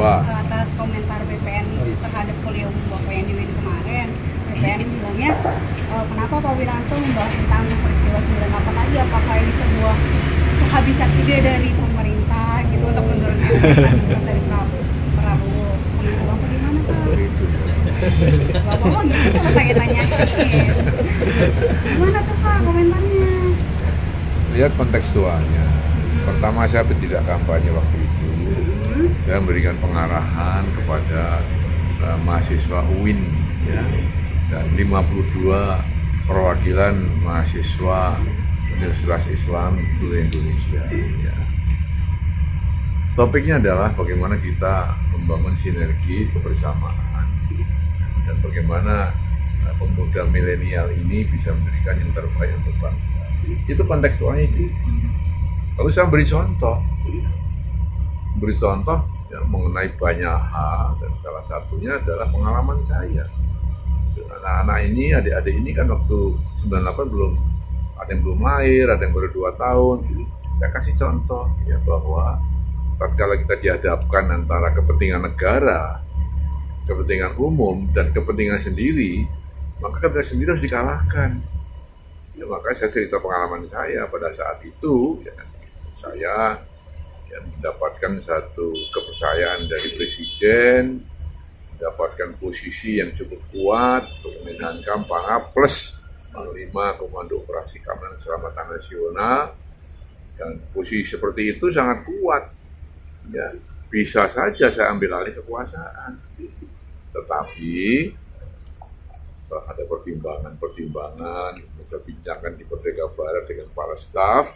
Kenapa? Atas komentar BPN terhadap kuliah umum Bapak yang di WIN kemarin. BPN bilangnya, kenapa Pak Wiranto membahas tentang peristiwa 98 lagi? Apakah ini sebuah kehabisan ide dari pemerintah gitu untuk menurunkan elektabilitas dari Prabowo? Komentar Bapak gimana Pak? Bapak gitu kalau saya tanya. Gimana tuh Pak komentarnya? Lihat kontekstualnya. Pertama, saya tidak kampanye waktu itu. Saya memberikan pengarahan kepada mahasiswa UIN, ya, dan 52 perwakilan mahasiswa Universitas Islam seluruh Indonesia. Ya. Topiknya adalah bagaimana kita membangun sinergi kebersamaan dan bagaimana pemuda milenial ini bisa memberikan yang terbaik untuk bangsa. Itu kontekstualnya itu. Lalu saya beri contoh ya, mengenai banyak hal, dan salah satunya adalah pengalaman saya. Anak-anak ini, adik-adik ini kan waktu 98 belum, ada yang belum lahir, ada yang baru 2 tahun. Saya kasih contoh ya bahwa tatkala kita dihadapkan antara kepentingan negara, kepentingan umum dan kepentingan sendiri, maka kepentingan sendiri harus dikalahkan. Ya, makanya saya cerita pengalaman saya pada saat itu, ya, saya mendapatkan satu kepercayaan dari Presiden, mendapatkan posisi yang cukup kuat untuk menjalankan Pangap plus Panglima Komando Operasi Keamanan Keselamatan Nasional, dan posisi seperti itu sangat kuat. Ya, bisa saja saya ambil alih kekuasaan, tetapi setelah ada pertimbangan, bisa bincangkan di Merdeka Barat dengan para staf,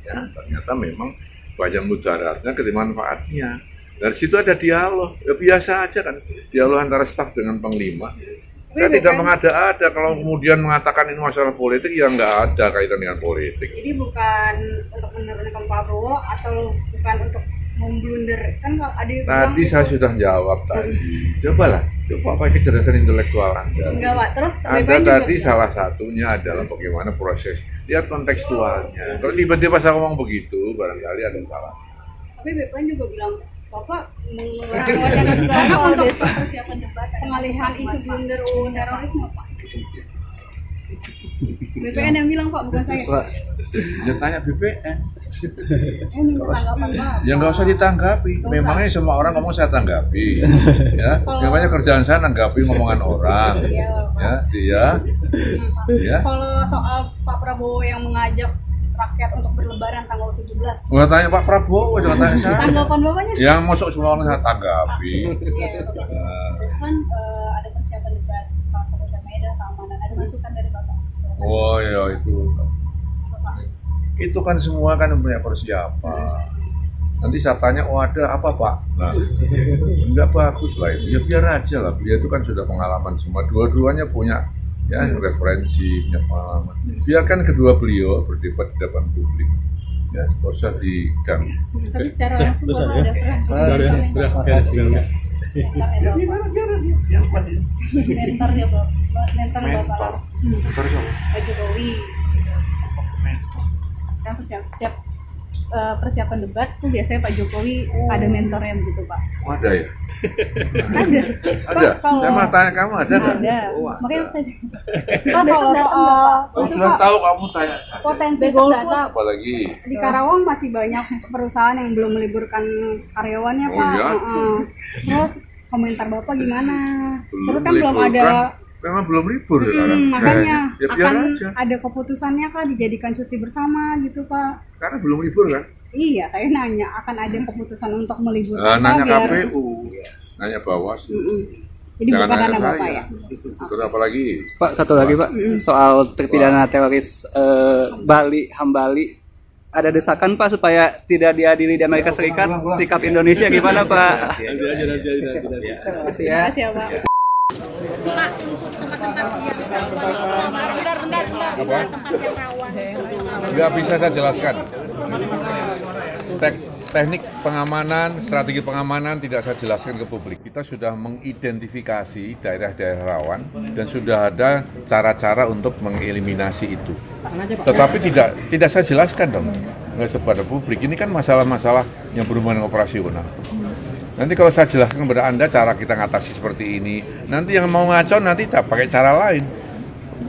ya ternyata memang banyak mudaratnya ketimbang manfaatnya. Dari situ ada dialog, ya biasa aja kan, dialog antara staf dengan panglima. Saya tidak mengada-ada kalau kemudian mengatakan ini masalah politik, ya nggak ada kaitan dengan politik. Jadi bukan untuk menurunkan Prabowo atau bukan untuk memblunder, kan kalau ada yang tadi saya sudah jawab tadi. Coba pakai kecerdasan intelektual Anda. Enggak Pak, terus Anda tadi salah satunya adalah bagaimana proses, lihat kontekstualnya. Kalau tiba-tiba saya ngomong begitu, barangkali ada salah. Tapi BPN juga bilang, Bapak mengeluarkan wacana negara untuk persiapan debat pengalihan isu blunder terorisme Pak. BPN yang bilang Pak, bukan saya. Pak, ya tanya BPN. Minta tanggapan Pak. Ya nggak usah ditanggapi. Memangnya semua orang ngomong saya tanggapi. Ya, memangnya kerjaan saya tanggapi ngomongan orang. Ya, dia. Ya. Kalau soal Pak Prabowo yang mengajak rakyat untuk berlebaran tanggal 17. Nggak tanya Pak Prabowo, jangan tanya saya. Tanggapan Bapaknya? Yang masuk semua orang saya tanggapi. Iya, terus kan ada persiapan debat salah satu Medan keamanan. Ada masukan dari Bapak? Oh ya itu kan semua kan punya persiapan. Nanti saya tanya, oh ada apa Pak? Nah, enggak bagus lah itu. Ya biar aja lah. Beliau itu kan sudah pengalaman semua. Dua-duanya punya ya referensi, punya pengalaman. Biarkan kedua beliau berdebat di depan publik. Ya, nggak usah diganggu. Tapi secara langsung Bapak ada peran. Mentor ya Bapak. Mentor Pak Jokowi. Kan setiap persiapan debat tuh biasanya Pak Jokowi ada mentornya begitu Pak. Oh, ada ya? Ada. Saya mau tanya kamu ada nggak? Ada. Oh, makanya ada. saya. Kalau soal sudah tahu kamu tanya. potensi golput Apalagi di Karawang masih banyak perusahaan yang belum meliburkan karyawannya Oh, Pak. ya? Terus komentar Bapak gimana? Terus kan belum meliburkan. ada. Memang belum libur sekarang. Makanya ya biar akan aja. ada keputusannya Kak dijadikan cuti bersama gitu Pak. Karena belum libur kan? Iya, saya nanya akan ada keputusan untuk meliburkan. Nanya biar... KPU, nanya Bawaslu. Jadi Jangan bukan nanya dana saya. Bapak ya. Terus apa lagi? Pak, satu lagi Pak, soal terpidana teroris Bali, Hambali. Ada desakan Pak supaya tidak diadili di Amerika Serikat. Sikap Indonesia gimana Pak? Terima kasih ya Pak. Pak, untuk tempat-tempat yang rawan. Nggak bisa saya jelaskan. Teknik pengamanan, strategi pengamanan tidak saya jelaskan ke publik. Kita sudah mengidentifikasi daerah-daerah rawan dan sudah ada cara-cara untuk mengeliminasi itu. Tetapi tidak saya jelaskan dong, nggak kepada publik. Ini kan masalah-masalah yang berhubungan dengan operasional. Nanti kalau saya jelaskan kepada Anda cara kita ngatasi seperti ini, nanti yang mau ngaco nanti pakai cara lain.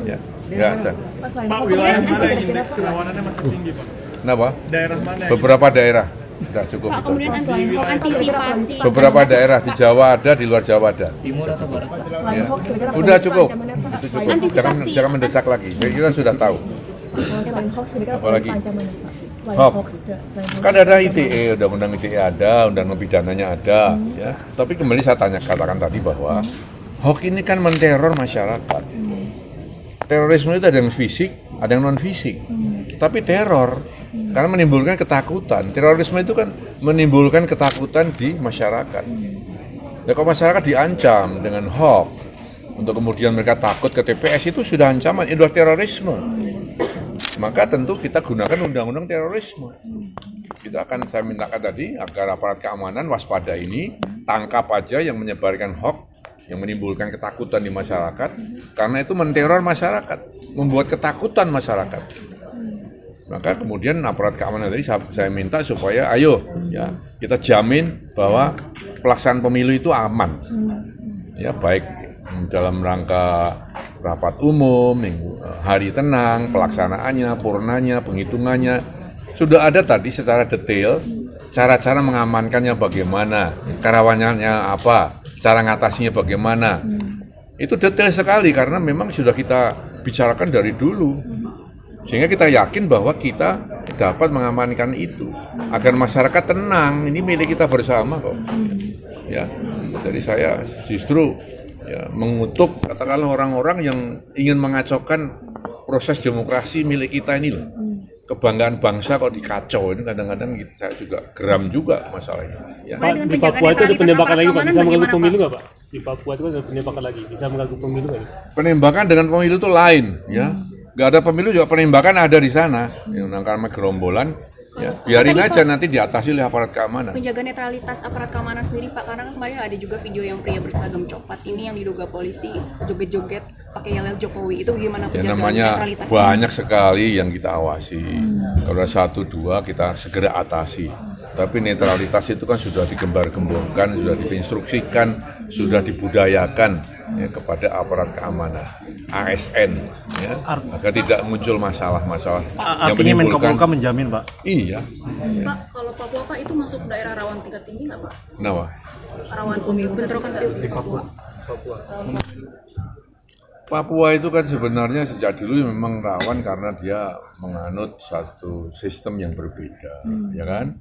Ya, biasa. Pak, wilayah mana yang indeks kerawanannya masih tinggi, Pak? Kenapa? Daerah mana? Beberapa daerah. Tidak cukup Pak, itu. kemudian antisipasi. Beberapa daerah di Jawa ada, di luar Jawa ada. Timur atau barat? Ya. Udah cukup. Itu cukup. Jangan mendesak lagi. Kita sudah tahu. Apalagi hoax. Kan ada ITE, undang-undang ITE ada, undang-undang pidananya ada, ya. Tapi kembali saya katakan tadi bahwa hoax ini kan menteror masyarakat. Terorisme itu ada yang fisik, ada yang non fisik. Tapi teror karena menimbulkan ketakutan. Terorisme itu kan menimbulkan ketakutan di masyarakat. Ya, kalau masyarakat diancam dengan hoax untuk kemudian mereka takut ke TPS, itu sudah ancaman, itu adalah terorisme. Maka tentu kita gunakan undang-undang terorisme. Kita akan, saya mintakan tadi agar aparat keamanan waspada ini, tangkap aja yang menyebarkan hoax, yang menimbulkan ketakutan di masyarakat, karena itu menteror masyarakat, membuat ketakutan masyarakat. Maka kemudian aparat keamanan tadi saya minta supaya ayo ya kita jamin bahwa pelaksanaan pemilu itu aman. Ya, baik dalam rangka rapat umum, hari tenang, pelaksanaannya, purnanya, penghitungannya. Sudah ada tadi secara detail cara-cara mengamankannya bagaimana, kerawanannya apa, cara ngatasinya bagaimana. Itu detail sekali karena memang sudah kita bicarakan dari dulu. Sehingga kita yakin bahwa kita dapat mengamankan itu agar masyarakat tenang, ini milik kita bersama kok. Ya, jadi saya justru ya, mengutuk katakanlah orang-orang yang ingin mengacaukan proses demokrasi milik kita ini loh. Kebanggaan bangsa kok dikacau, ini kadang-kadang saya juga geram juga masalahnya. Ya. Pak, di Papua itu ada penembakan lagi, Pak. Bisa mengganggu pemilu nggak, Pak? Di Papua itu ada penembakan lagi, bisa mengganggu pemilu nggak? Penembakan dengan pemilu itu lain, ya. Nggak ada pemilu juga penembakan ada di sana. Yang karena gerombolan, ya. Biarin aja nanti diatasi oleh aparat keamanan. Menjaga netralitas aparat keamanan sendiri, Pak, karena kan kemarin ada juga video yang pria berseragam coklat ini yang diduga polisi joget-joget pakai yel-yel Jokowi, itu gimana Ya, penjagaan namanya netralitasnya? banyak sekali yang kita awasi. Kalau ada 1-2 kita segera atasi. Tapi netralitas itu kan sudah digembar-gemborkan, sudah diinstruksikan, sudah dibudayakan ya, kepada aparat keamanan, ASN, ya, agar tidak muncul masalah-masalah yang Artinya Menko menimbulkan. Polhukam menjamin, Pak? Iya. Pak, kalau Papua Pak itu masuk daerah rawan tingkat tinggi nggak Pak? Kenapa? Rawan bentrokan nggak di Papua? Papua itu kan sebenarnya sejak dulu memang rawan karena dia menganut satu sistem yang berbeda, ya kan?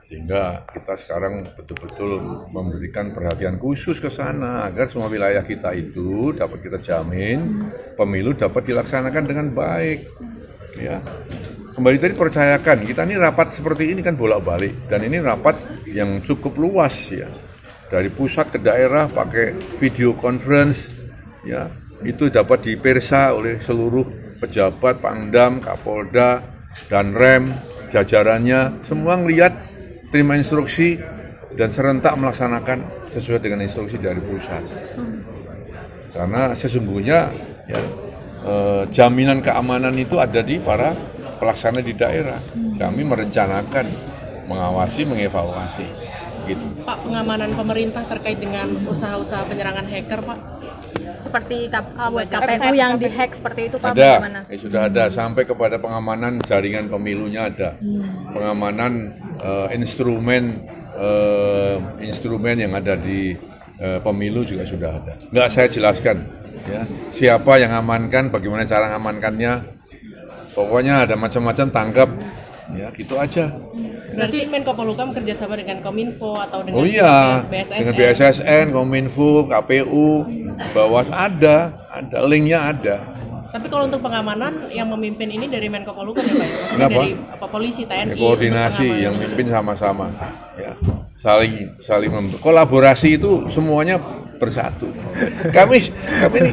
Sehingga kita sekarang betul-betul memberikan perhatian khusus ke sana agar semua wilayah kita itu dapat kita jamin pemilu dapat dilaksanakan dengan baik. Ya. Kembali tadi percayakan, kita ini rapat seperti ini kan bolak-balik dan ini rapat yang cukup luas ya. Dari pusat ke daerah pakai video conference ya. Itu dapat dipersa oleh seluruh pejabat, Pangdam, Kapolda, Danrem, jajarannya semua ngelihat, terima instruksi dan serentak melaksanakan sesuai dengan instruksi dari pusat. Karena sesungguhnya ya, jaminan keamanan itu ada di para pelaksana di daerah. Kami merencanakan, mengawasi, mengevaluasi. Gitu. Pak, pengamanan pemerintah terkait dengan usaha-usaha penyerangan hacker, Pak? Seperti KPU yang dihack seperti itu, Pak? Ada, bagaimana? Sudah ada. Sampai kepada pengamanan jaringan pemilunya ada. Pengamanan instrumen yang ada di pemilu juga sudah ada. Nggak saya jelaskan. Ya, siapa yang amankan, bagaimana cara mengamankannya. Pokoknya ada macam-macam tangkap. Ya, gitu aja. Berarti Menko Polhukam kerjasama dengan Kominfo atau dengan BSSN? Dengan BSSN, Kominfo, KPU, Bawaslu ada linknya ada. Tapi kalau untuk pengamanan yang memimpin ini dari Menko Polhukam ya Pak? Maksudnya Kenapa? dari Polisi, TNI? Ya, koordinasi yang mimpin sama-sama. Ya, saling kolaborasi itu semuanya bersatu. Kami ini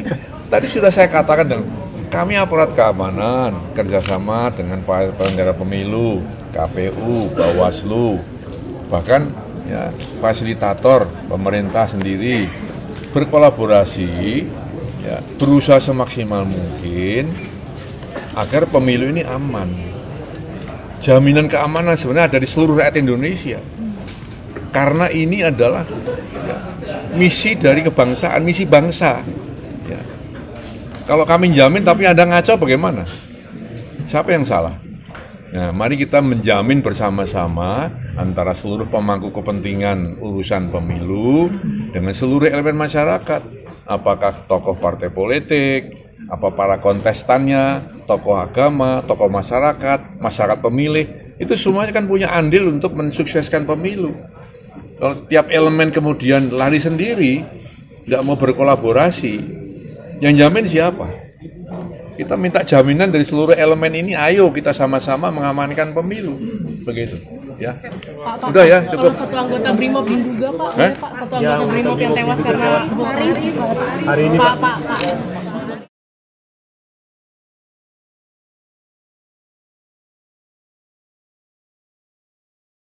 tadi sudah saya katakan dong. Kami aparat keamanan kerjasama dengan penyelenggara pemilu, KPU, Bawaslu, bahkan ya, fasilitator pemerintah sendiri berkolaborasi, ya, berusaha semaksimal mungkin agar pemilu ini aman. Jaminan keamanan sebenarnya ada di seluruh rakyat Indonesia. Karena ini adalah ya, misi dari kebangsaan, misi bangsa. Ya. Kalau kami jamin tapi Anda ngaco bagaimana? Siapa yang salah? Nah, mari kita menjamin bersama-sama antara seluruh pemangku kepentingan urusan pemilu dengan seluruh elemen masyarakat. Apakah tokoh partai politik, apa para kontestannya, tokoh agama, tokoh masyarakat, masyarakat pemilih, itu semuanya kan punya andil untuk mensukseskan pemilu. Kalau tiap elemen kemudian lari sendiri, tidak mau berkolaborasi, yang jamin siapa? Kita minta jaminan dari seluruh elemen ini, ayo kita sama-sama mengamankan pemilu, begitu. Ya, Pak, udah ya, cukup. Kalau satu anggota Brimob diduga Pak, Pak, satu anggota Brimob yang tewas karena hari ini Pak.